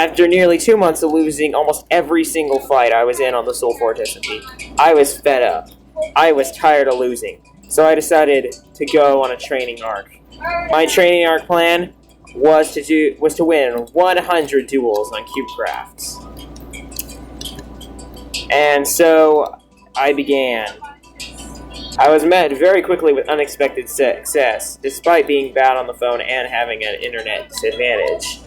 After nearly 2 months of losing almost every single fight I was in on the Soulforge SMP, I was fed up. I was tired of losing, so I decided to go on a training arc. My training arc plan was to win 100 duels on CubeCrafts. And so I began. I was met very quickly with unexpected success, despite being bad on the phone and having an internet disadvantage.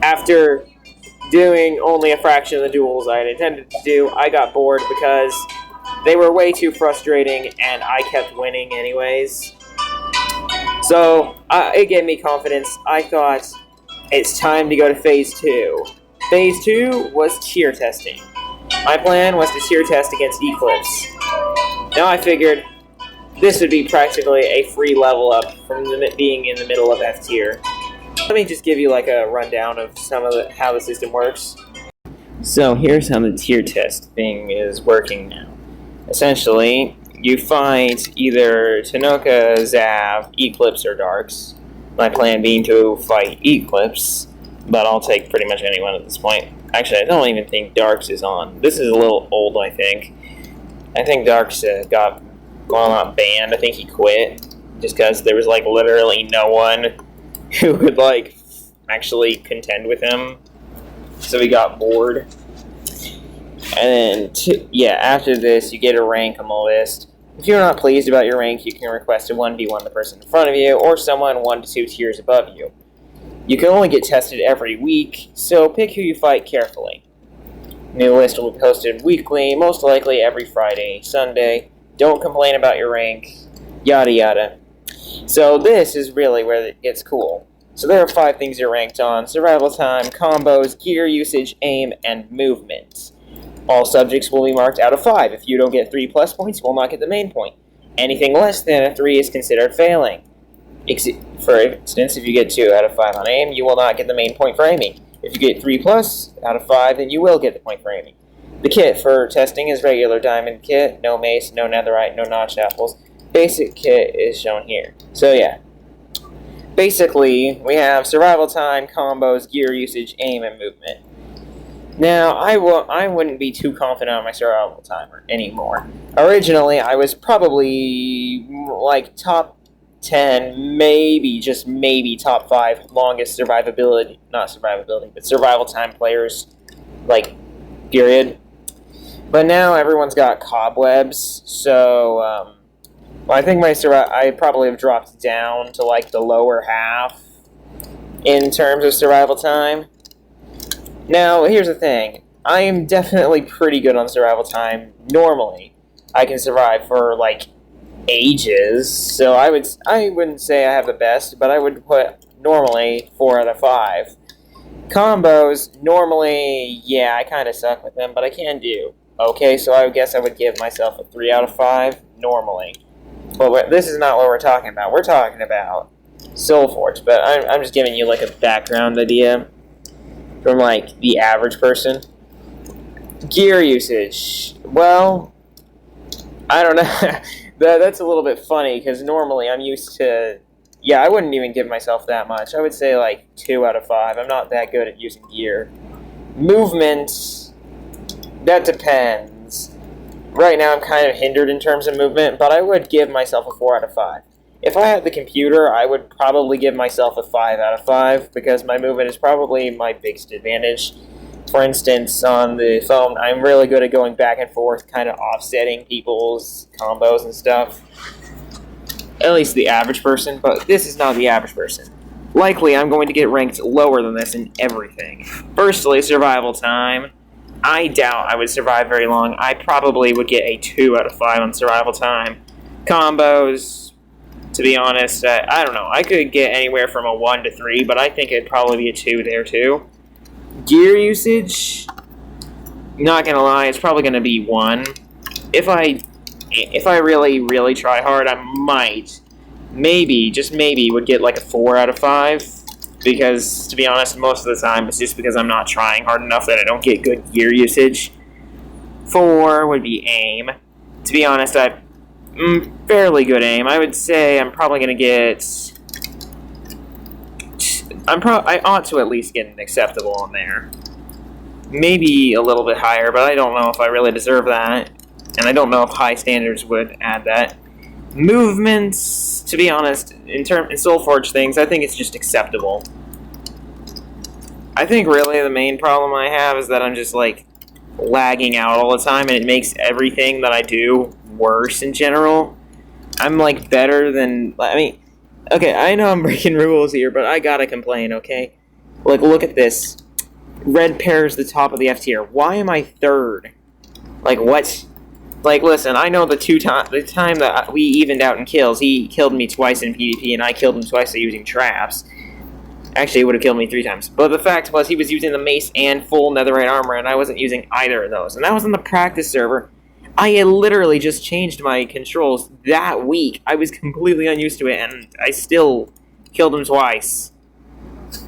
After doing only a fraction of the duels I had intended to do, I got bored because they were way too frustrating and I kept winning anyways. So it gave me confidence. I thought it's time to go to Phase 2. Phase 2 was tier testing. My plan was to tier test against Eclipse. Now I figured this would be practically a free level up from being in the middle of F tier. Let me just give you like a rundown of how the system works. So here's how the tier test thing is working now. Essentially, you fight either Tanoka, Zav, Eclipse, or Darks. My plan being to fight Eclipse, but I'll take pretty much anyone at this point. Actually, I don't even think Darks is on. This is a little old, I think. I think Darks got not banned. I think he quit just because there was like literally no one who would like actually contend with him, so he got bored. And then after this you get a rank on the list. If you're not pleased about your rank, you can request a 1v1 the person in front of you or someone 1 to 2 tiers above you. You can only get tested every week, so pick who you fight carefully. New list will be posted weekly, most likely every Friday, Sunday. Don't complain about your rank, yada yada. So this is really where it gets cool. So there are 5 things you're ranked on: survival time, combos, gear usage, aim, and movement. All subjects will be marked out of 5. If you don't get 3+ points, you will not get the main point. Anything less than a 3 is considered failing. For instance, if you get 2 out of 5 on aim, you will not get the main point for aiming. If you get 3+ out of 5, then you will get the point for aiming. The kit for testing is regular diamond kit, no mace, no netherite, no notch apples. Basic kit is shown here. So yeah. Basically, we have survival time, combos, gear usage, aim, and movement. Now, I wouldn't be too confident on my survival timer anymore. Originally, I was probably like top 10, maybe, just maybe top 5 longest survival time players, like, period. But now everyone's got cobwebs, so, I think I probably have dropped down to like the lower half in terms of survival time. Now, here's the thing. I am definitely pretty good on survival time. Normally, I can survive for like ages. So I wouldn't say I have the best, but I would put normally 4 out of 5. Combos, normally, yeah, I kind of suck with them, but I can do okay. So I guess I would give myself a 3 out of 5 normally. But this is not what we're talking about. We're talking about Soulforge, but I'm just giving you like a background idea from like the average person. Gear usage. Well, I don't know. That's a little bit funny, because normally I'm used to... Yeah, I wouldn't even give myself that much. I would say, like, 2 out of 5. I'm not that good at using gear. Movement... That depends. Right now I'm kind of hindered in terms of movement, but I would give myself a 4 out of 5. If I had the computer, I would probably give myself a 5 out of 5, because my movement is probably my biggest advantage. For instance, on the phone, I'm really good at going back and forth, kind of offsetting people's combos and stuff. At least the average person, but this is not the average person. Likely, I'm going to get ranked lower than this in everything. Firstly, survival time. I doubt I would survive very long. I probably would get a 2 out of 5 on survival time. Combos, to be honest, I don't know. I could get anywhere from a 1 to 3, but I think it'd probably be a 2 there too. Gear usage, not gonna lie, it's probably gonna be 1. If I really try hard, I might, maybe, just maybe, would get like a 4 out of 5. Because, to be honest, most of the time, it's just because I'm not trying hard enough that I don't get good gear usage. 4 would be aim. To be honest, I've fairly good aim. I would say I'm probably going to get... I ought to at least get an acceptable on there. Maybe a little bit higher, but I don't know if I really deserve that. And I don't know if high standards would add that. Movements, to be honest, in Soulforge things, I think it's just acceptable. I think really the main problem I have is that I'm just like lagging out all the time, and it makes everything that I do worse in general. I'm like better than, I mean, okay, I know I'm breaking rules here, but I gotta complain, okay? Like, look at this. Red Pair's the top of the F tier. Why am I 3rd? Like, what? Like, listen, I know the time that we evened out in kills, he killed me twice in PvP, and I killed him twice using traps. Actually, he would have killed me 3 times. But the fact was, he was using the mace and full netherite armor, and I wasn't using either of those. And that was on the practice server. I had literally just changed my controls that week. I was completely unused to it, and I still killed him twice.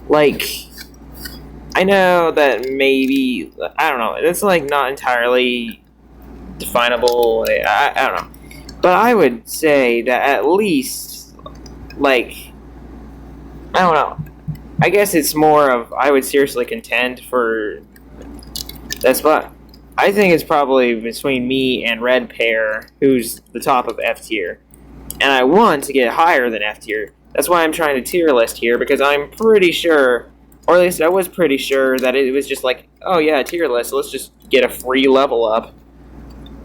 Like, I know that maybe, I don't know, it's like not entirely definable, I don't know. But I would say that at least, like, I don't know. I guess it's more of, I would seriously contend for that spot. I think it's probably between me and Red Pair, who's the top of F tier. And I want to get higher than F tier. That's why I'm trying to tier list here, because I'm pretty sure, or at least I was pretty sure, that it was just like, oh yeah, tier list, so let's just get a free level up.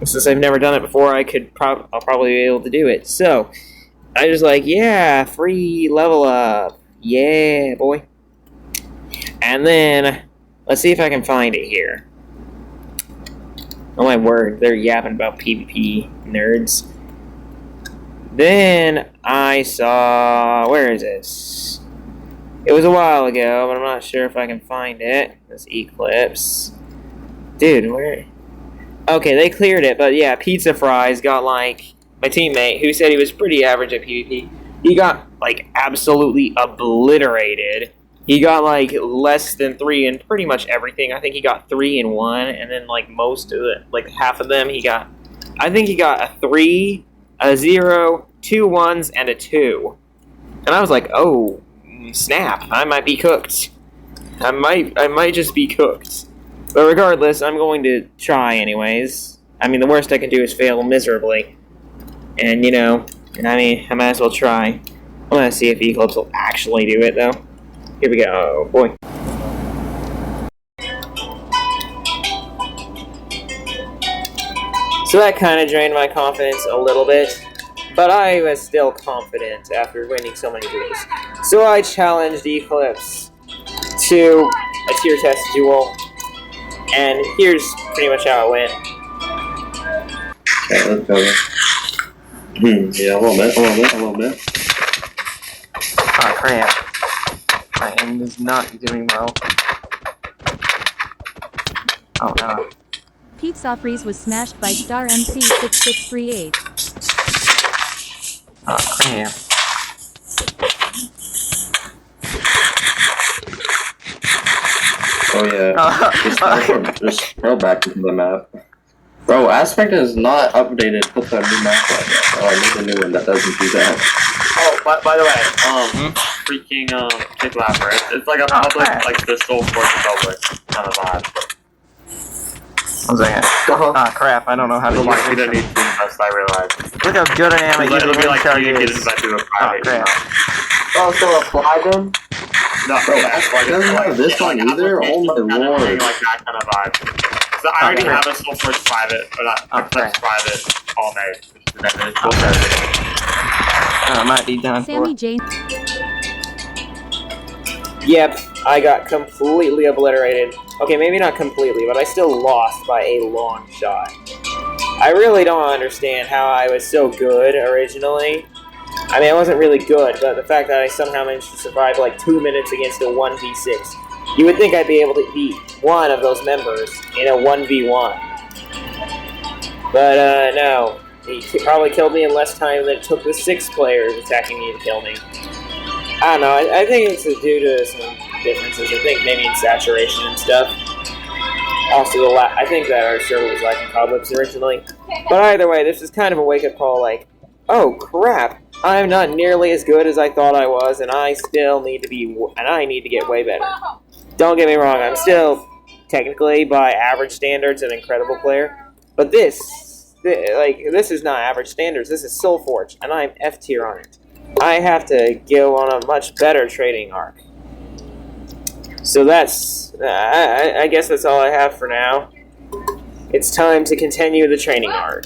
Since I've never done it before, I'll probably be able to do it. So, I was like, yeah, free level up. Yeah, boy. And then, let's see if I can find it here. Oh my word, they're yapping about PvP, nerds. Then, I saw... Where is this? It was a while ago, but I'm not sure if I can find it. This Eclipse. Dude, where... Okay, they cleared it, but yeah, Pizza Fries got, like... My teammate, who said he was pretty average at PvP, he got, like, absolutely obliterated. He got, like, less than 3 in pretty much everything. I think he got 3 in 1, and then, like, most of it, like, half of them, he got... I think he got a 3, a 0, 2 1s, and a 2. And I was like, oh, snap, I might be cooked. I might just be cooked. But regardless, I'm going to try anyways. I mean, the worst I can do is fail miserably. And, you know, I mean, I might as well try. I'm going to see if Eclipse will actually do it, though. Here we go. Oh, boy. So that kind of drained my confidence a little bit. But I was still confident after winning so many duels. So I challenged Eclipse to a tier test duel. And here's pretty much how it went. Okay, let's go. Yeah, a little bit. Oh crap. My aim is not doing well. Oh no. Pizza Freeze was smashed by Star MC6638. Oh crap. Oh yeah. Just throw back into the map. Bro, Aspect is not updated. Put the new map like that, Oh, I need a new one that doesn't do that. Oh, by the way, freaking Kick Lapper. It's like a public, like the Soulforge public kind of vibe. 1 second. Ah, crap, I don't know how to So use like, we it. don't need to invest, I realize. Look how good I am at It'll using be like charges. communicated by through a private crap. email. Oh, so apply them? No, Bro, it doesn't have this one either? Oh my kind of lord. thing, like that kind of vibe. So I already have a Soulforge private, or not, Flex private all day. I might be done Sammy J. Yep, I got completely obliterated. Okay, maybe not completely, but I still lost by a long shot. I really don't understand how I was so good originally. I mean, I wasn't really good, but the fact that I somehow managed to survive like 2 minutes against a 1v6. You would think I'd be able to beat one of those members in a 1v1. But, no. He probably killed me in less time than it took the 6 players attacking me to kill me. I don't know, I think it's due to some differences. I think maybe in saturation and stuff. Also, I think that our server was lacking cobwebs originally. But either way, this is kind of a wake-up call, like, oh crap, I'm not nearly as good as I thought I was, and I still need to be, and I need to get way better. Don't get me wrong, I'm still, technically, by average standards, an incredible player. But this is not average standards, this is Soulforge, and I'm F tier on it. I have to go on a much better trading arc. So that's, I guess that's all I have for now. It's time to continue the training arc.